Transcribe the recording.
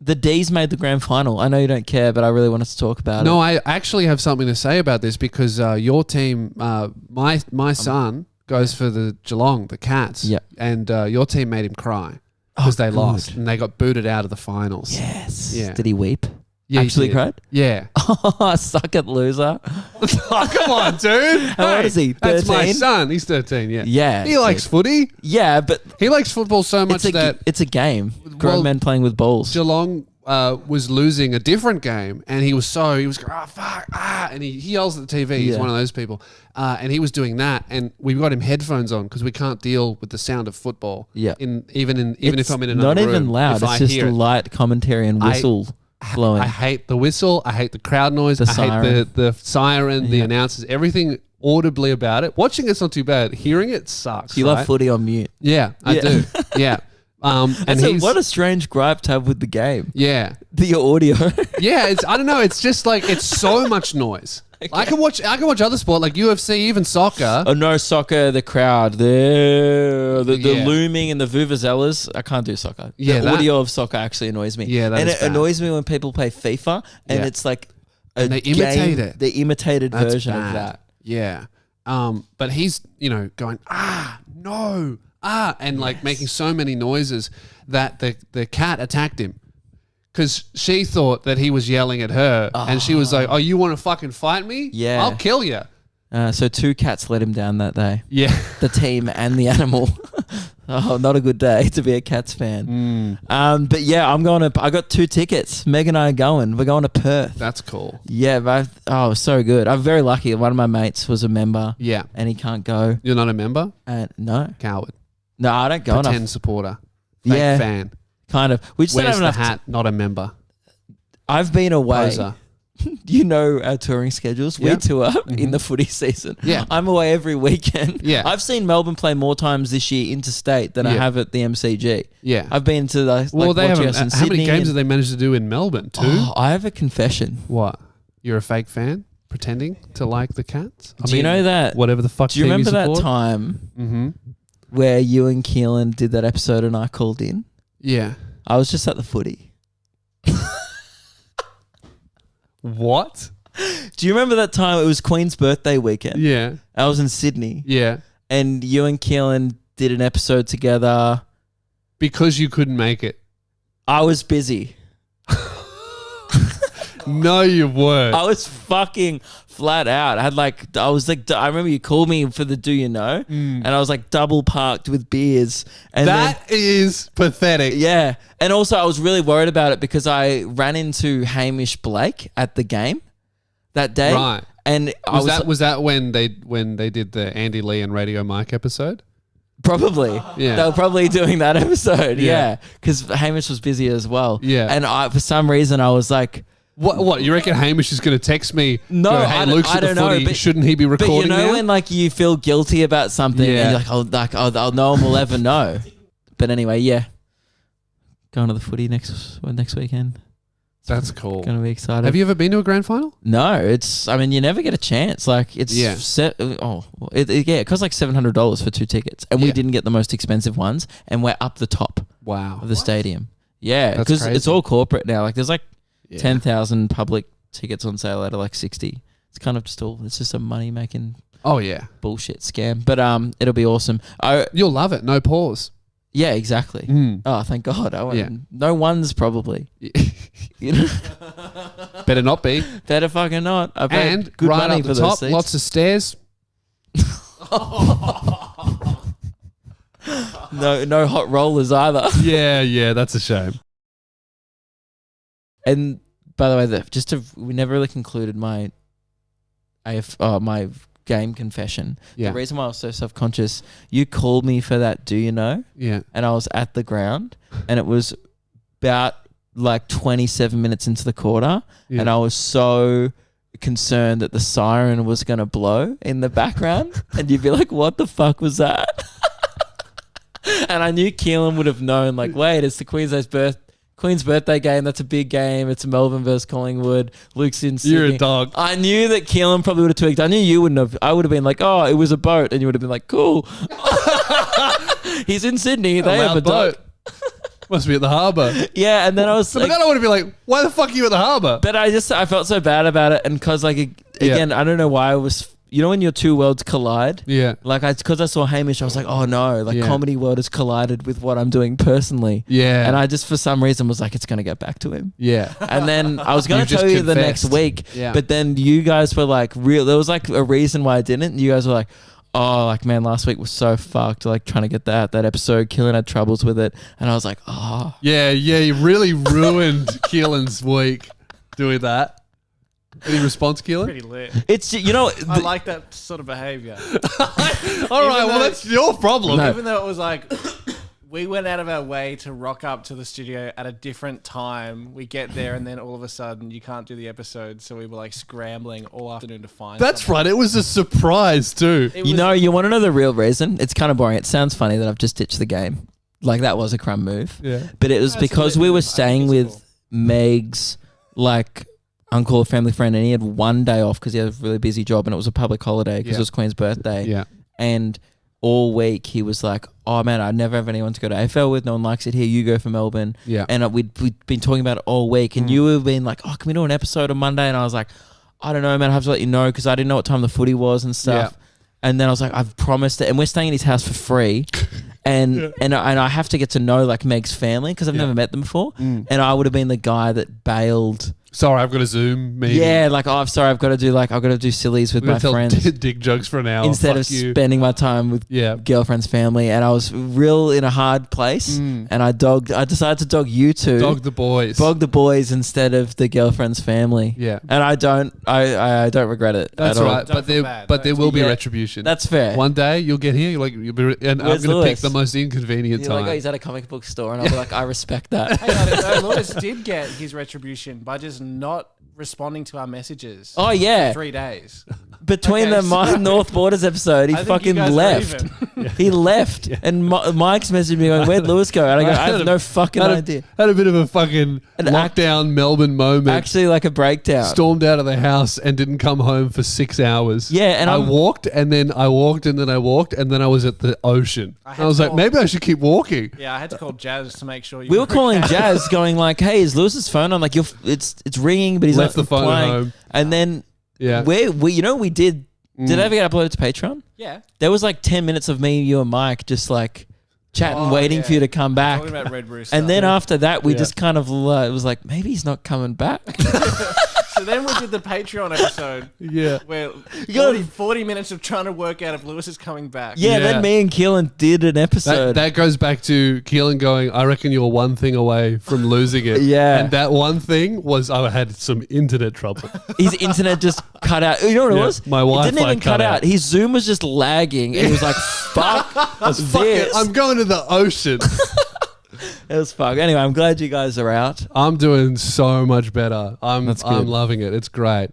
The D's made the grand final. I know you don't care, but I really wanted to talk about it. No, I actually have something to say about this because your team, my son goes for the Geelong, the Cats. Yep. And your team made him cry because they good. lost and they got booted out of the finals. Yes. Yeah. Did he weep? Yeah, he Actually did. cried? Yeah. Oh, suck it, loser. Oh, come on, dude. How old is he? That's my 13? son. He's 13, yeah. Yeah. He likes footy. Yeah, but He likes football so much it's a game. Grown Well, men playing with balls. Geelong was losing a different game, and he was going, oh, fuck, and he yells at the TV. He's Yeah. one of those people. And he was doing that, and we've got him headphones on because we can't deal with the sound of football. Yeah. Even if I'm in another not room. even loud. if It's I just hear it. light commentary and whistle blowing. I hate the whistle. I hate the crowd noise. The I siren. hate the siren, the Yeah. announcers, everything audibly about it. Watching it's not too bad. Hearing it sucks. You right? love footy on mute. Yeah, I Yeah. do. Yeah. And And what a strange gripe to have with the game. yeah. The audio. Yeah, I don't know. It's just like it's so much noise. I can watch other sport like UFC, even soccer. Oh no, soccer, the crowd, the Yeah. looming and the vuvuzelas. I can't do soccer. Yeah, the that- audio of soccer actually annoys me. Yeah, that and is it bad. annoys me when people play FIFA and Yeah. it's like And they imitate it. the imitated That's version of bad. that. Yeah. But he's going no and like making so many noises that the cat attacked him. Because she thought that he was yelling at her, and she was like, "Oh, you want to fucking fight me? Yeah. I'll kill you." So 2 cats let him down that day. Yeah, The team and the animal. Oh, not a good day to be a Cats fan. But yeah, I got 2 tickets. Meg and I are going. We're going to Perth. that's cool. Yeah, but so good. I'm very lucky. One of my mates was a member. Yeah, And he can't go. you're not a member, And no, coward, I don't go enough. pretend supporter, fake Yeah. fan. Kind of. We just don't Wears have the enough. hat, not a member. I've been away. Poser. You know our touring schedules. We Yeah. tour in the footy season. Yeah. I'm away every weekend. Yeah. I've seen Melbourne play more times this year interstate than I Yeah. have at the MCG. Yeah. I've been to the Well, they watching haven't. us in How many Sydney games and- have they managed to do in Melbourne? 2. Oh, I have a confession. What? You're a fake fan, pretending to like the Cats. Do you know that? Whatever the fuck. Do you team remember that support? time Mm-hmm. where you and Keelan did that episode and I called in? Yeah. I was just at the footy. What? Do you remember that time? It was Queen's birthday weekend. Yeah. I was in Sydney. Yeah. And you and Keelan did an episode together. Because you couldn't make it. I was busy. No, you weren't. I was fucking flat out. I remember you called me for the Do You Know? And I was like double parked with beers. And That is pathetic. yeah. And also I was really worried about it because I ran into Hamish Blake at the game that day. Right. And Was that when they did the Andy Lee and Radio Mike episode? probably. Yeah. They were probably doing that episode. Yeah. Yeah. Because Hamish was busy as well. Yeah. And for some reason I was like, What? You reckon Hamish is going to text me? No, go, hey, I don't- Luke's I at the don't know, footy. but- Shouldn't he be but recording you know now? when like you feel guilty about something Yeah. and you're like, oh, no one will ever know. But anyway, yeah. Going to the footy next weekend. That's cool. Going to be excited. Have you ever been to a grand final? No, you never get a chance. Like it's Yeah. it costs like $700 for 2 tickets, and we Yeah. didn't get the most expensive ones, and we're up the top Wow. of the stadium. Yeah, That's because crazy. it's all corporate now. Like there's like Yeah. 10,000 public tickets on sale out of like 60. It's kind of it's just a money making Oh yeah. bullshit scam. But it'll be awesome. You'll love it. No pause. Yeah, exactly. Mm. Oh, thank God. Yeah. No ones probably. You know, Better not be. better fucking not. I paid And good right money up for the those top, seats. lots of stairs. No hot rollers either. Yeah, that's a shame. And by the way, we never really concluded my my game confession. Yeah. The reason why I was so self-conscious, you called me for that Do You Know? Yeah. And I was at the ground and it was about like 27 minutes into the quarter Yeah. and I was so concerned that the siren was going to blow in the background and you'd be like, what the fuck was that? And I knew Keelan would have known, like, wait, it's the Queen's birthday game. That's a big game. It's Melbourne versus Collingwood. Luke's in Sydney. You're a dog. I knew that Keelan probably would have tweaked. I knew you wouldn't have. I would have been like, oh, it was a boat. And you would have been like, cool. He's in Sydney. They have a boat. Must be at the harbour. Yeah, and then I was But like, then I want to be like, why the fuck are you at the harbour? but I felt so bad about it, and because like again, I don't know why I was. You know when your two worlds collide? Yeah. Like because I saw Hamish, I was like, oh no, like Yeah. comedy world has collided with what I'm doing personally. Yeah. And I just for some reason was like, it's gonna get back to him. Yeah. And then I was gonna You just tell you the confessed. next week, Yeah. but then you guys were like, there was like a reason why I didn't. And you guys were like, oh, like man, last week was so fucked. Like trying to get that episode, Keelan had troubles with it, and I was like, oh. Yeah, you really ruined Keelan's week doing that. Any response, Keelan? Pretty lit. It's I like that sort of behavior. All right, well, though- that's your problem. No. Even though it was like, we went out of our way to rock up to the studio at a different time. We get there and then all of a sudden you can't do the episode. So we were like scrambling all afternoon to find That's something. right. It was a surprise, too. It You was- know, you want to know the real reason? It's kind of boring. It sounds funny that I've just ditched the game. Like that was a crumb move. Yeah. But it was That's because a we lit were move. I think staying it's with cool. Meg's like uncle or family friend, and he had one day off because he had a really busy job, and it was a public holiday because Yeah. it was Queen's birthday. Yeah. And all week he was like, "Oh man, I never have anyone to go to AFL with. No one likes it here. You go for Melbourne." Yeah. And we'd been talking about it all week, and you have been like, "Oh, can we do an episode on Monday?" And I was like, "I don't know, man. I have to let you know because I didn't know what time the footy was and stuff." Yeah. And then I was like, "I've promised it," and we're staying at his house for free. And I have to get to know like Meg's family because I've Yeah. never met them before, and I would have been the guy that bailed. Sorry, I've got a Zoom meeting. Yeah, like I'm sorry, I've got to do sillies with We're my going to friends tell dick jokes for an hour. instead Fuck of you. spending my time with Yeah. girlfriend's family. And I was real in a hard place, and I decided to dog you two, Dog the boys. dog the boys instead of the girlfriend's family. Yeah. And I don't regret it. That's at all. right. Don't But feel there, bad. but there Don't will be Yeah. retribution. That's fair. One day you'll get here. You'll be, and I'm Where's going to Lewis? pick the most inconvenient You're time. like, oh, he's at a comic book store, and I'll be like, I respect that. Hey, no, Lewis did get his retribution by just not responding to our messages. Oh yeah, 3 days. between Okay, the so- North Borders episode, he I think you fucking guys are left. even. He left, and Mike's messaged me going, "Where'd Lewis go?" And I go, "I have no fucking had a, idea." Had a bit of a fucking An lockdown Melbourne moment. Actually, like a breakdown. Stormed out of the house and didn't come home for 6 hours. Yeah, and I I'm- walked and then I walked and then I walked and then I was at the ocean. I And had I was to like, call- maybe I should keep walking. Yeah, I had to call Jazz to make sure you We were calling Jazz, going like, "Hey, is Lewis's phone on?" Like, it's ringing, but he's Left not the phone at replying. home. And then Yeah. we did. Did it ever get uploaded to Patreon? Yeah. There was like 10 minutes of me, you, and Mike just like chatting, Oh, waiting yeah. for you to come back. Talking about Red Rooster. And then after that, we Yeah. just kind of it was like, maybe he's not coming back. So then we did the Patreon episode Yeah. where gotta- 40 minutes of trying to work out if Lewis is coming back. Yeah, Yeah. then me and Keelan did an episode. That goes back to Keelan going, I reckon you're one thing away from losing it. Yeah. And that one thing was I had some internet trouble. His internet just cut out. You know what it Yeah, was? my It Wi-Fi didn't even cut cut out. out. His Zoom was just lagging. And he was like, fuck Fuck it, this. I'm going to the ocean. It was fuck. Anyway, I'm glad you guys are out. I'm doing so much better. I'm That's good. loving it. It's great.